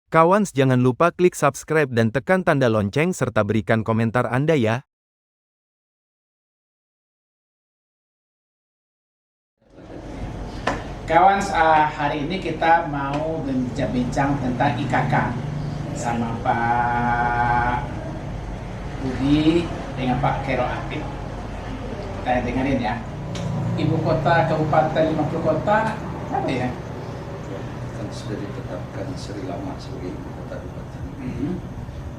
Kawans, jangan lupa klik subscribe dan tekan tanda lonceng serta berikan komentar Anda ya. Kawan, hari ini kita mau bincang-bincang tentang IKK sama Pak Budi dengan Pak Khairul Aktif. Kita dengerin ya. Ibu kota kabupaten 50 kota apa ya? Kan sudah ditetapkan Sri Lama sebagai ibu kota kabupaten.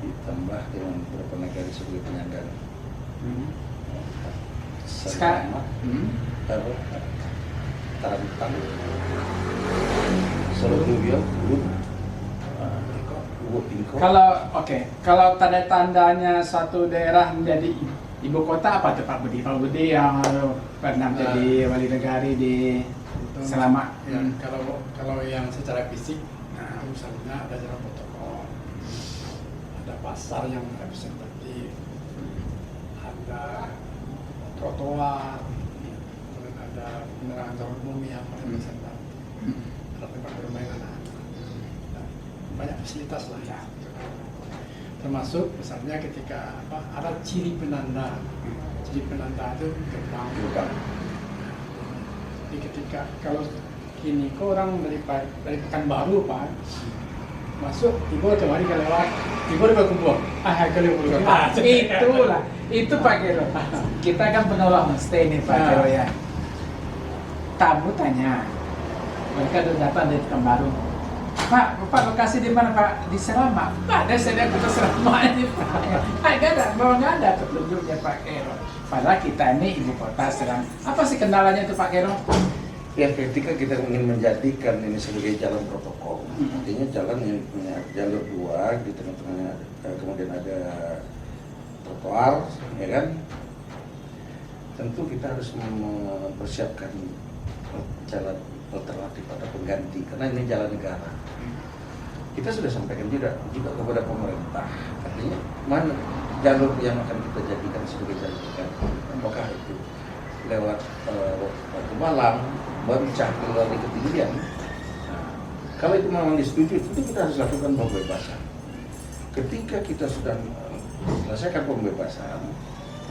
Ditambah dengan beberapa negara sebagai penyangga. Sekarang Tarantang, Solobio, kalau tanda-tandanya satu daerah menjadi ibu kota apa tuh Pak Budi? Pak Budi yang pernah jadi wali negara di selama kalau yang secara fisik, misalnya ada jalan protokol, ada pasar yang representatif, ada trotoar, kemudian ada penerangan jalan umum yang representatif, ada tempat bermain anak, banyak fasilitas lah ya. Termasuk misalnya ketika ada ciri penanda itu gerbang. Jadi ketika kalau kini orang dari Pekanbaru Pak masuk Tibur kemarin ke lewat Tibur ke Kumbur itulah itu Pak Khairul. Kita kan pengelola homestay nih Pak Khairul ya. Tamu tanya, mereka udah datang dari Pekanbaru. Pak, lokasi di mana Pak? Di Serama. Pak, ada saya kota Serama ini Pak. Nggak ada, mau nggak ada petunjuknya Pak Khairul. Padahal kita ini ibu kota Serama. Apa sih kendalanya itu Pak Khairul? ya ketika kita ingin menjadikan ini sebagai jalan protokol, artinya jalan yang punya jalur dua, di tengah-tengahnya kemudian ada trotoar, ya kan? Tentu kita harus mempersiapkan jalan alternatif atau pengganti, karena ini jalan negara. Kita sudah sampaikan juga kepada pemerintah, artinya mana jalur yang akan kita jadikan sebagai jalan negara, apakah itu lewat Batu Malang, Bancah, melalui ketinggian. Nah, kalau itu memang disetujui, tentu kita harus lakukan pembebasan. Ketika kita sudah selesaikan pembebasan,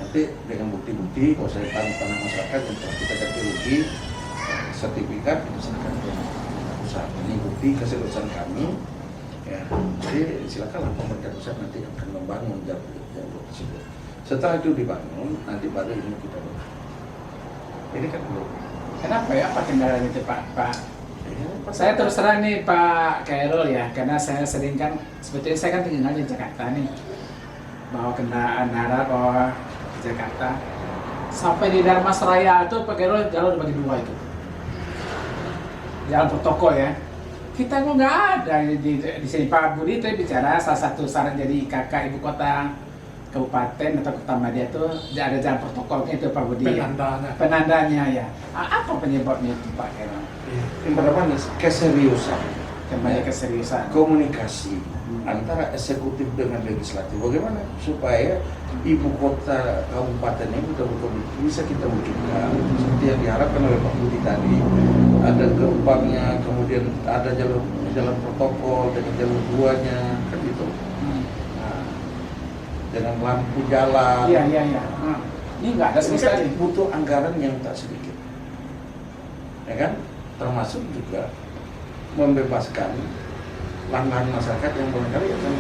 nanti dengan bukti-bukti, kalau saya tanah masyarakat yang telah kita ganti rugi, sertifikat kita serahkan ke pusat. Ini bukti keseriusan kami. Ya, jadi silakanlah pemerintah pusat nanti akan membangun jalur tersebut. Setelah itu dibangun, nanti baru ini kita bangun. Ini kan belum. Kenapa ya? Apa kendalanya itu Pak? Saya terus terang nih Pak Khairul ya, karena saya sering kan, sebetulnya saya kan tinggal di Jakarta nih, bawa kendaraan darat bawa ke Jakarta, sampai di Dharmasraya itu Pak Khairul jalan dibagi dua itu, jalan protokol ya. Kita kok nggak ada di sini. Pak Budi itu bicara salah satu syarat jadi IKK ibu kota kabupaten atau kota Madya itu ada jalan protokolnya itu Pak Budi. Penandanya ya. Apa penyebabnya itu Pak Khairul? Yang pertama keseriusan, Kembali keseriusan. komunikasi antara eksekutif dengan legislatif. Bagaimana supaya ibu kota kabupaten ini betul-betul bisa kita wujudkan seperti yang diharapkan oleh Pak Budi tadi. Ada gerbangnya, kemudian ada jalan protokol dengan jalur duanya, kan gitu. Dengan lampu jalan. Iya. Ini nggak ada sama Ini kan sekali. butuh anggaran yang tak sedikit, ya kan? Termasuk juga membebaskan lahan-lahan masyarakat yang barangkali akan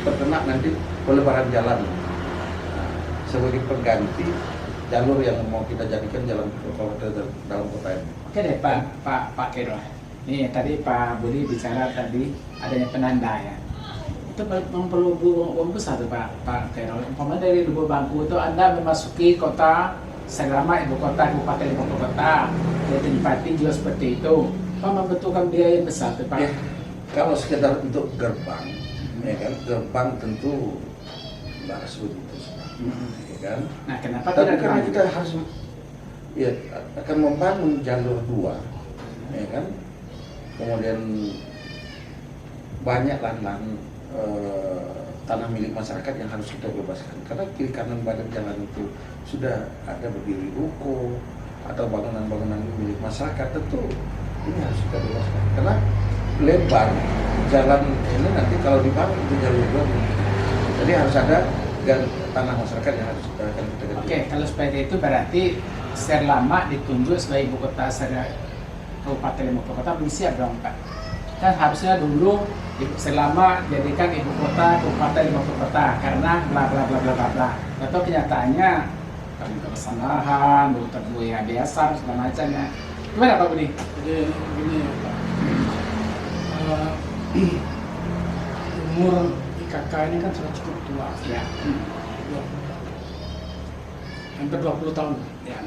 terkena nanti pelebaran jalan. Nah, sebagai pengganti jalur yang mau kita jadikan jalan protokol dalam kota ini. Oke deh Pak Khairul. Ini tadi Pak Budi bicara tadi adanya penanda ya. Itu memang perlu uang besar tuh Pak Khairul. Umpamanya dari Lubuk Bangku itu Anda memasuki kota Serama, ibu kota kabupaten 50 kota, dari Bupati juga seperti itu. Pak membutuhkan biaya yang besar tuh Pak. Ya, kalau sekedar untuk gerbang, ya kan? Gerbang tentu harus begitu, ya kan? Nah kenapa Tapi tidak karena dilanjut? kita harus akan membangun jalur dua, ya kan? Kemudian banyak lahan tanah milik masyarakat yang harus kita bebaskan, karena kiri kanan badan jalan itu sudah ada berdiri ruko atau bangunan-bangunan milik masyarakat, tentu ini harus kita bebaskan. Karena lebar jalan ini nanti kalau dibangun itu jalur dua. Jadi harus ada tanah masyarakat yang harus kita akan kita ganti. Oke, kalau seperti itu berarti Serlama ditunjuk sebagai ibu kota Kabupaten Limpopo Kota belum siap dong Pak? Kan harusnya dulu Serlama jadikan ibu kota Kabupaten Limpopo Kota karena bla bla bla bla bla bla. Atau kenyataannya pembebasan lahan, buaya biasa segala macamnya. Gimana Pak Budi? Jadi begini ya Pak. Umur IKK ini kan sudah cukup tua Ya. Hampir 20 tahun Ya.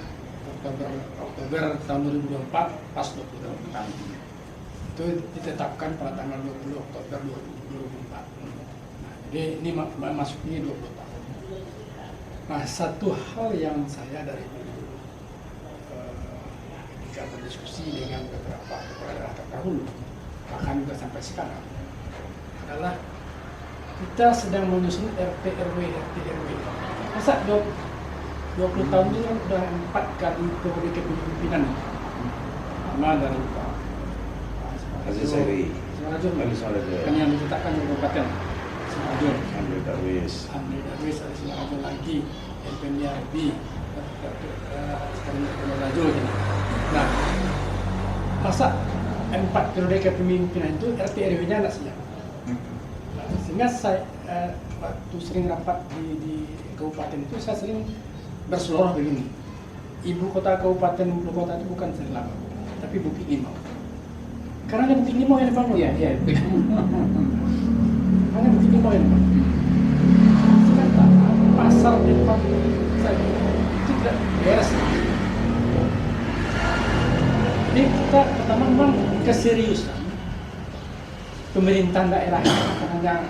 Oktober tahun 2024 pas 20 tahun itu ditetapkan pada tanggal 20 Oktober 2024. Nah, jadi ini masuknya 20 tahun. Nah, satu hal yang saya dari dulu ketika berdiskusi dengan beberapa kepala terdahulu bahkan juga sampai sekarang adalah kita sedang menyusun RT RW. Masa 20 tahun ini kan sudah 4 kali periode kepemimpinan. Pertama dari Pak Aziz Sairi, Sumarajun, Ali Sumarajun, kan yang ditetapkan di Kabupaten Sumarajun, Andre Darwis, ada Sumarajun lagi, Elvenia Arbi, sekarang Sumarajun. Nah, masa 4 periode kepemimpinan itu RT RW-nya tidak siap. Nah, sehingga saya waktu sering rapat di kabupaten itu saya sering berseloroh begini. Ibu kota kabupaten ibu kota itu bukan Serlama, tapi Bukit Limau. Karena ada Bukit Limau yang dibangun. Iya, iya. Karena Bukit Limau yang dibangun. Sekarang pasar tempat saya itu tidak beres. Jadi kita pertama memang keseriusan pemerintahan daerah yang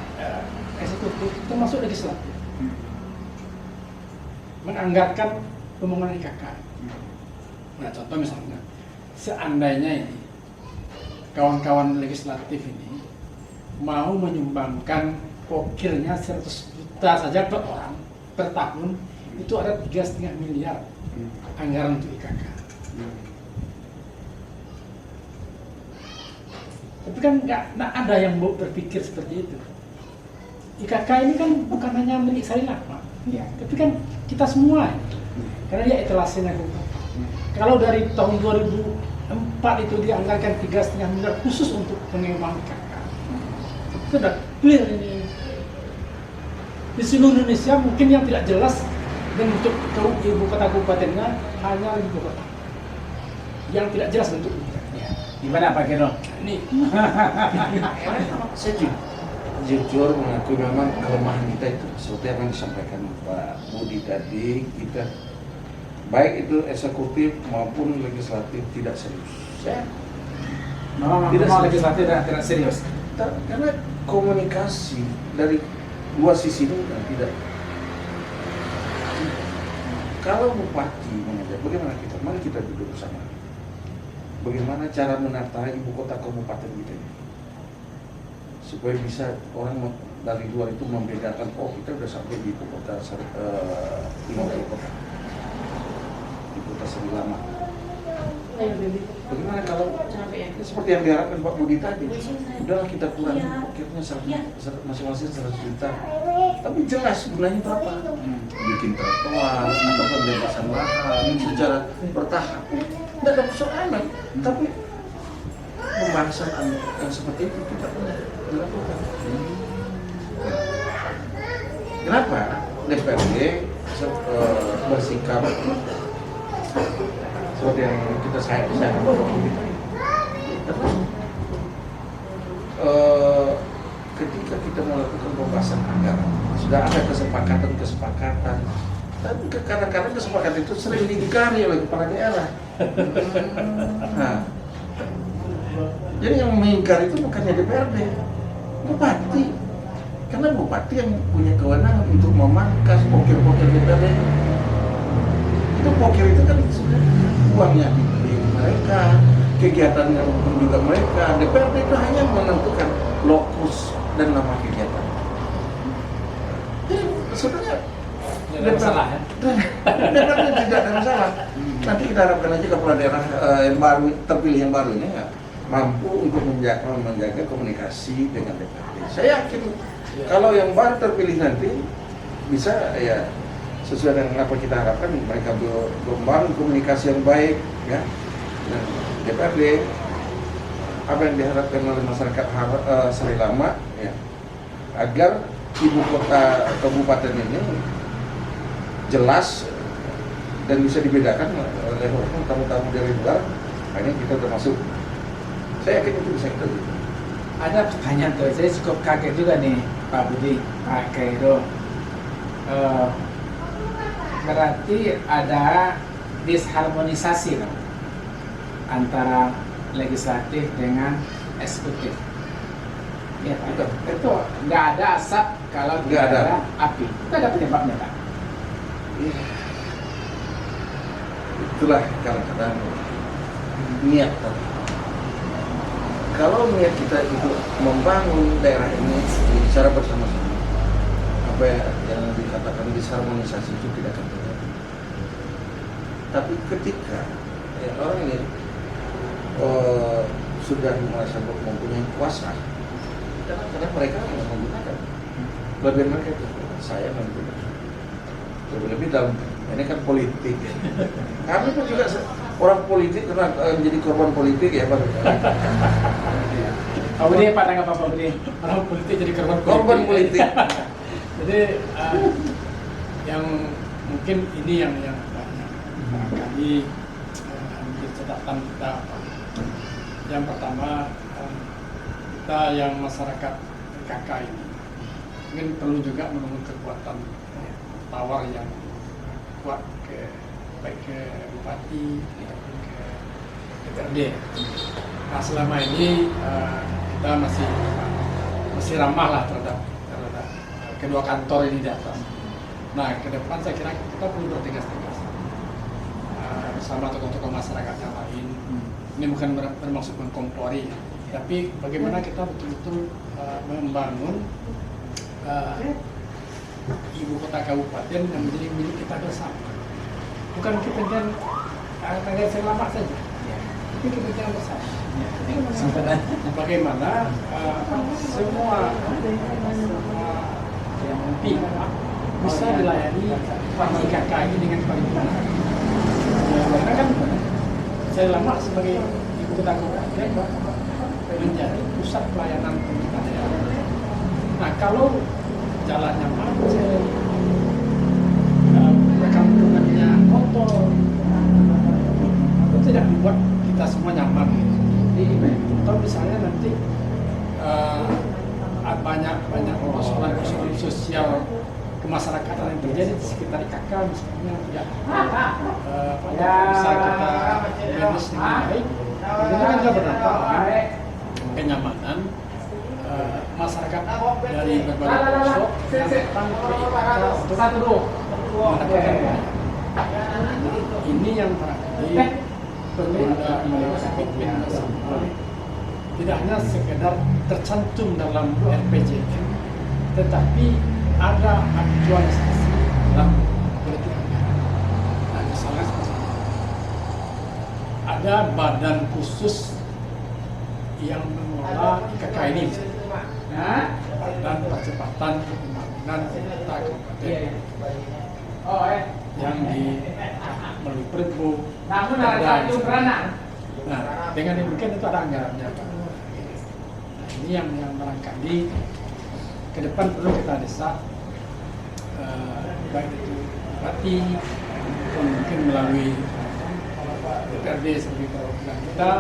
eksekutif termasuk legislatif menganggarkan pembangunan IKK. Nah, contoh misalnya, seandainya ini kawan-kawan legislatif ini mau menyumbangkan pokirnya 100 juta saja per orang per tahun, itu ada 3,5 miliar anggaran untuk IKK. Tapi kan nggak ada yang mau berpikir seperti itu. IKK ini kan bukan hanya milik Serlama, Iya. tapi kan kita semua. Karena dia etalasenya. Kalau dari tahun 2004 itu dianggarkan 3,5 miliar khusus untuk pengembangan IKK. Itu sudah clear ini. Di seluruh Indonesia mungkin yang tidak jelas bentuk ibu kota kabupatennya hanya ibu kota. Yang tidak jelas bentuknya. Ya. Gimana Pak Geno? Ini saya jujur mengakui memang kelemahan kita itu seperti yang disampaikan Pak Budi tadi, kita baik itu eksekutif maupun legislatif tidak serius. Tidak legislatif dan tidak serius. Karena komunikasi dari dua sisi itu kan tidak. Kalau bupati mengajak, bagaimana kita? Mari kita duduk bersama. Bagaimana cara menata ibu kota kabupaten kita ini? Supaya bisa orang dari luar itu membedakan, oh kita udah sampai di ibu kota Limpopo Kota, di kota Serlama. Bagaimana kalau seperti yang diharapkan Pak Budi tadi, udahlah kita kurangi pokoknya masing-masing 100 juta, tapi jelas gunanya berapa? Bikin trotoar atau pembebasan lahan secara bertahap, tidak ada persoalan, tapi pembahasan yang seperti itu tidak pernah dilakukan. Kenapa DPRD bersikap seperti yang kita sayangkan bahwa kita ketika kita melakukan pembahasan anggaran sudah ada kesepakatan, tapi kadang-kadang kesepakatan itu sering diingkari oleh kepala daerah. Nah, jadi yang mengingkari itu bukannya DPRD, bupati, karena bupati yang punya kewenangan untuk memangkas pokir-pokir DPRD. Itu pokir itu kan uangnya di mereka, kegiatannya pun juga mereka. DPRD itu hanya menentukan lokus dan nama kegiatan. Jadi sebenarnya Tidak ada masalah ya? DPRD tidak ada masalah. Nanti kita harapkan aja kepala daerah yang baru terpilih yang baru ini ya, mampu untuk menjaga komunikasi dengan DPRD. Saya yakin kalau yang baru terpilih nanti bisa ya sesuai dengan apa kita harapkan, mereka membangun komunikasi yang baik ya. Dan DPRD apa yang diharapkan oleh masyarakat Sari Lama ya, agar ibu kota kabupaten ini jelas dan bisa dibedakan oleh tamu-tamu dari luar. Hanya kita termasuk, saya yakin itu bisa kita. Ada pertanyaan tuh, saya cukup kaget juga nih Pak Budi, Pak Kairo. Berarti ada disharmonisasi dong antara legislatif dengan eksekutif. Ya, Pak. Itu nggak ada asap kalau tidak ada api. Itu ada penyebabnya, Pak. Ya. Itulah kadang-kadang niat tadi. Kalau niat kita itu membangun daerah ini secara bersama-sama, apa yang dikatakan disharmonisasi itu tidak akan terjadi. Tapi ketika orang ini sudah merasa mempunyai kuasa, kadang-kadang mereka menggunakan bagian mereka itu. Saya menggunakan lebih dalam ini kan politik. Kami pun juga orang politik, karena menjadi korban politik ya Pak. Pak Budi, Pak tanggapan Pak Budi. Orang politik jadi Korban politik. Jadi yang mungkin ini yang banyak barangkali menjadi catatan kita. Yang pertama, kita yang masyarakat KK ini mungkin perlu juga membangun kekuatan tawar yang kuat baik ke bupati maupun ke DPRD. Nah, selama ini kita masih ramah lah terhadap kedua kantor ini di atas. Nah, ke depan saya kira kita perlu bertegas-tegas bersama tokoh-tokoh masyarakat yang lain. Ini bukan bermaksud mengkompori, tapi bagaimana kita betul-betul membangun ibu kota kabupaten yang menjadi milik kita bersama. Bukan kepentingan negara selamat saja, tapi kepentingan bersama. Bagaimana semua pihak bisa dilayani Pak KK ini dengan paling benar. Karena kan saya lama sebagai ibu kota kabupaten menjadi pusat pelayanan pemerintah daerah. Nah, kalau jalannya macet, perkampungannya kotor, itu tidak membuat kita semua nyaman. Atau misalnya nanti banyak persoalan sosial kemasyarakatan yang terjadi di sekitar KK misalnya bisa kita manage dengan baik. Ini kan juga berdampak pada kenyamanan masyarakat dari berbagai pelosok yang datang ke KK untuk mendapatkan pelayanan. Ini yang barangkali perlu ada komitmen bersama. Tidak hanya sekedar tercantum dalam RPJM, tetapi ada aktualisasi dalam politik anggaran. Nah, misalnya seperti ada badan khusus yang mengelola IKK ini, dan percepatan pembangunan kota kabupaten yang melalui Perbu. Nah, dengan demikian itu ada anggarannya. Ini yang barangkali ke depan perlu kita desak, baik itu bupati atau mungkin melalui DPRD sebagai perwakilan kita,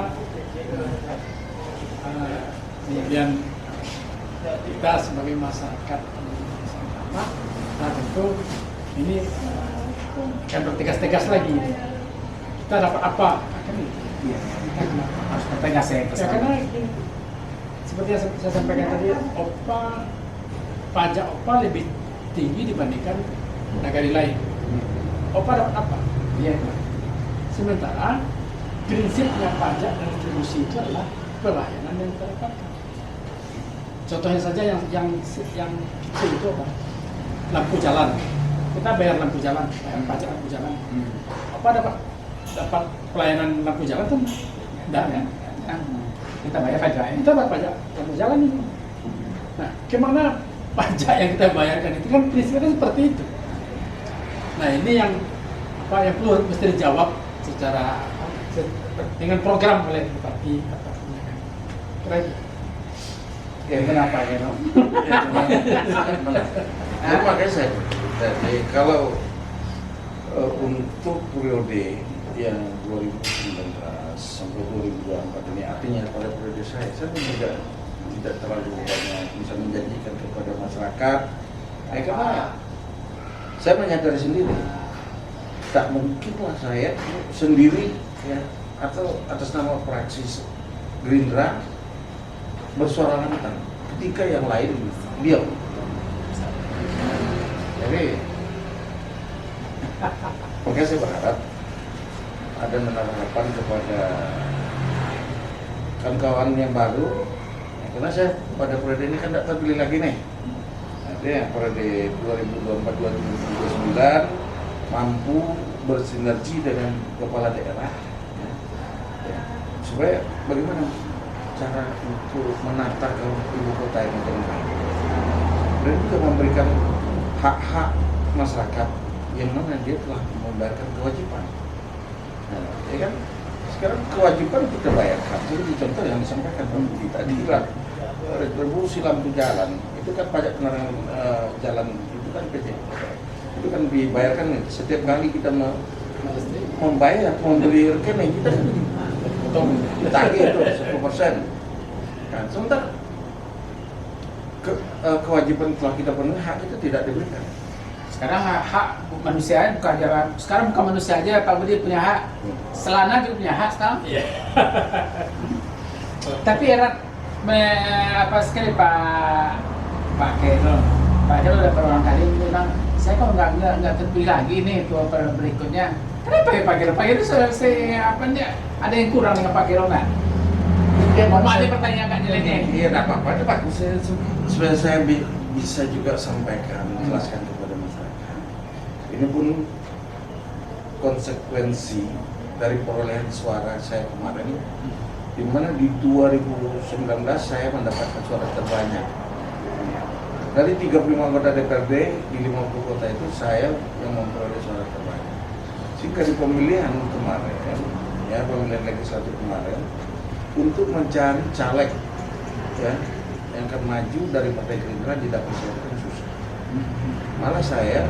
kemudian kita sebagai masyarakat sama. Nah, tentu ini akan bertegas-tegas lagi. Kita dapat apa? Akan Harus bertegas ya. Ya, karena seperti yang saya sampaikan tadi, pajak OPA lebih tinggi dibandingkan negara lain. OPA dapat apa? Iya. Sementara prinsipnya pajak dan retribusi itu adalah pelayanan yang kita dapatkan. Contohnya saja yang kecil itu apa? Lampu jalan. Kita bayar lampu jalan, bayar pajak lampu jalan. Apa dapat pelayanan lampu jalan kan? Tidak ya. Kita bayar pajak ya. Kita bayar pajak yang berjalan ini. Nah, kemana pajak yang kita bayarkan itu kan prinsipnya seperti itu. Nah, ini yang yang perlu mesti dijawab secara dengan program oleh bupati atau kira Ya kenapa ya no? Itu makanya saya jadi kalau untuk periode yang 2019 sampai 2024 ini artinya pada periode saya tidak terlalu banyak bisa menjanjikan kepada masyarakat. Karena saya menyadari sendiri tak mungkinlah saya sendiri ya atau atas nama fraksi Gerindra bersuara lantang ketika yang lain diam. Jadi makanya saya berharap ada menaruh harapan kepada kawan-kawan yang baru ya, karena saya pada periode ini kan tidak terpilih lagi nih. Ada yang periode 2024-2029 mampu bersinergi dengan kepala daerah ya, supaya bagaimana cara untuk menata ibu kota ini dengan baik dan juga memberikan hak-hak masyarakat yang mana dia telah membayarkan kewajiban. Nah, ya kan sekarang kewajiban kita bayarkan. Jadi contoh yang disampaikan Pak Budi tadi lah retribusi lampu jalan itu kan pajak kendaraan jalan itu kan PT itu kan dibayarkan nih. Setiap kali kita membayar membeli rekening kita potong tagih itu 10%. Kan sementara kewajiban telah kita penuhi, hak itu tidak diberikan. Sekarang hak manusia bukan jalan. Sekarang bukan manusia aja Pak Budi punya hak. Selana juga punya hak sekarang. Iya. Tapi erat apa sekali Pak Kero. Pak Kero udah berulang kali bilang saya kok nggak terpilih lagi nih tuh berikutnya. Kenapa ya Pak Kero? Pak Kero apa nih? Ada yang kurang dengan Pak Kero kan? Ya, mohon maaf pertanyaan agak jeleknya. Iya, tidak apa-apa. Itu bagus. Supaya saya bisa juga sampaikan, jelaskan kepada masyarakat. Ini pun konsekuensi dari perolehan suara saya kemarin, di mana di 2019 saya mendapatkan suara terbanyak. Dari 35 anggota DPRD di 50 kota itu saya yang memperoleh suara terbanyak. Sehingga di pemilihan kemarin, ya pemilihan legislatif kemarin, untuk mencari caleg ya yang akan maju dari Partai Gerindra di dapil saya kan susah. Malah saya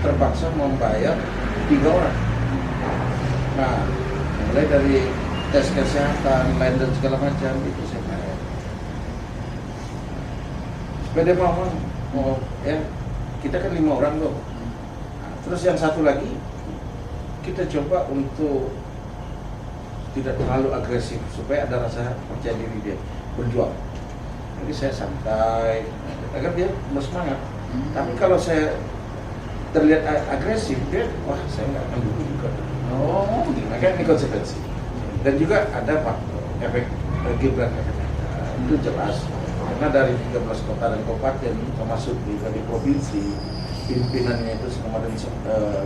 terpaksa membayar 3 orang. Nah, mulai dari tes kesehatan, lain dan segala macam itu saya bayar. Sepeda mau ya kita kan 5 orang loh. Nah, terus yang satu lagi kita coba untuk tidak terlalu agresif supaya ada rasa percaya diri dia berjuang. Jadi saya santai agar dia bersemangat. Tapi kalau saya terlihat agresif, dia wah saya nggak akan dukung juga. Oh, Maka ini konsekuensi. Dan juga ada faktor efek Gibran efek. Itu jelas. Karena dari 13 kota dan kabupaten termasuk di provinsi pimpinannya itu kemarin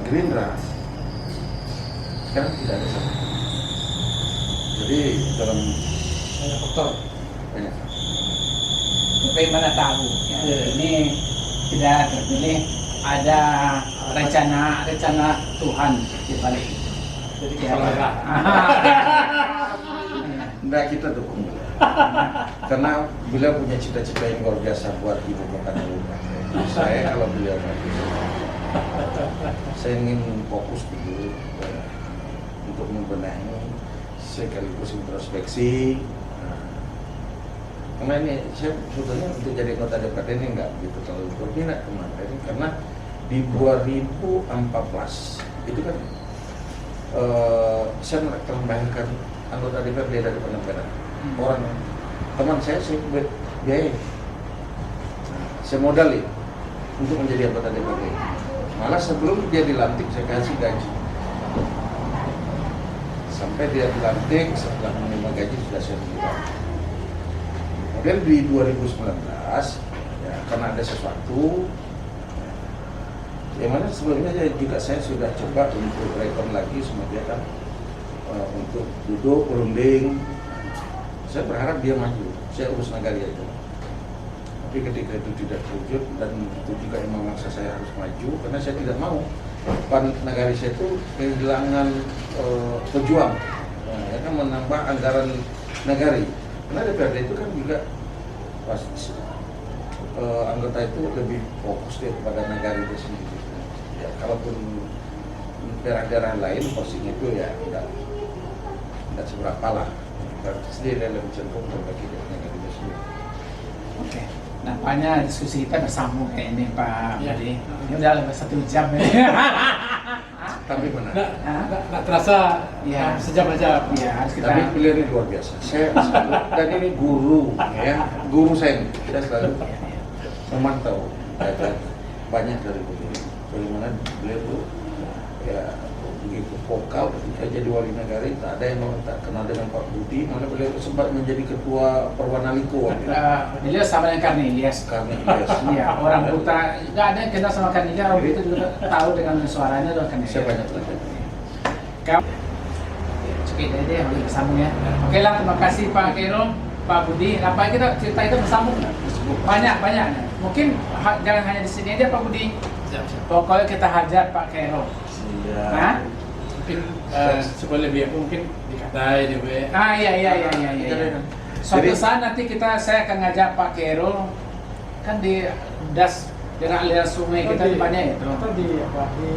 Gerindra sekarang tidak ada sama. Jadi dalam Banyak faktor. banyak tapi mana tahu ya, ini tidak terpilih ada rencana Tuhan di balik itu. Jadi Ya, kepala daerah. Nah, kita dukung beliau. Karena beliau punya cita-cita yang luar biasa buat ibu kota Kabupaten. Saya kalau beliau maju, saya ingin fokus dulu untuk membenahi sekaligus introspeksi. Karena ini saya sebetulnya untuk jadi anggota DPRD ini nggak begitu terlalu berminat kemarin karena di 2014 itu kan saya telah membayarkan anggota DPRD dari Penampilan orang teman saya biaya saya modalin untuk menjadi anggota DPRD. Malah sebelum dia dilantik saya kasih gaji sampai dia dilantik setelah menerima gaji sudah saya terima. Kemudian di 2019 ya, karena ada sesuatu yang mana sebelumnya juga saya sudah coba untuk rekon lagi sama dia kan untuk duduk berunding Saya berharap dia maju, saya urus Nagaria itu. Tapi ketika itu tidak terwujud dan itu juga yang memaksa saya harus maju karena saya tidak mau Nagari saya itu kehilangan pejuang, ya kan, menambah anggaran Nagari. Karena DPRD itu kan juga pas anggota itu lebih fokus dia kepada Nagari itu sendiri. Ya, kalaupun daerah-daerah lain posisinya itu ya tidak seberapa lah. Berarti dia lebih cenderung berbagi dengan Nagari itu sendiri. Oke. Nampaknya diskusi kita bersambung kayak ini Pak Ya. Budi. Ini udah lebih 1 jam ya. Tapi benar. Nggak terasa Ya. sejam aja. Iya, harus kita. Tapi beliau ini luar biasa. Saya dan ini guru, ya, guru saya. Saya selalu memantau data banyak dari beliau. Bagaimana beliau itu ya begitu vokal ketika jadi wali negara. Tak ada yang tak kenal dengan Pak Budi. Mana beliau sempat menjadi ketua Perwanaliko. Beliau sama dengan Karnilias. Karena yes. Iya, orang buta nggak ada yang kenal sama Karnilias, orang buta juga tahu dengan suaranya dan Karnilias. Saya banyak belajar. Kau cukup deh, boleh bersambung ya. Oke lah, terima kasih Pak Kero, Pak Budi. Apa kita cerita itu bersambung? Banyak. Mungkin jangan hanya di sini aja Pak Budi. Pokoknya kita hajar Pak Kero. Hah? Mungkin supaya lebih aku mungkin dikatai dia. Iya. Suatu saat nanti saya akan ngajak Pak Kero kan di das dengan aliran sungai kita di mana itu. Atau di apa di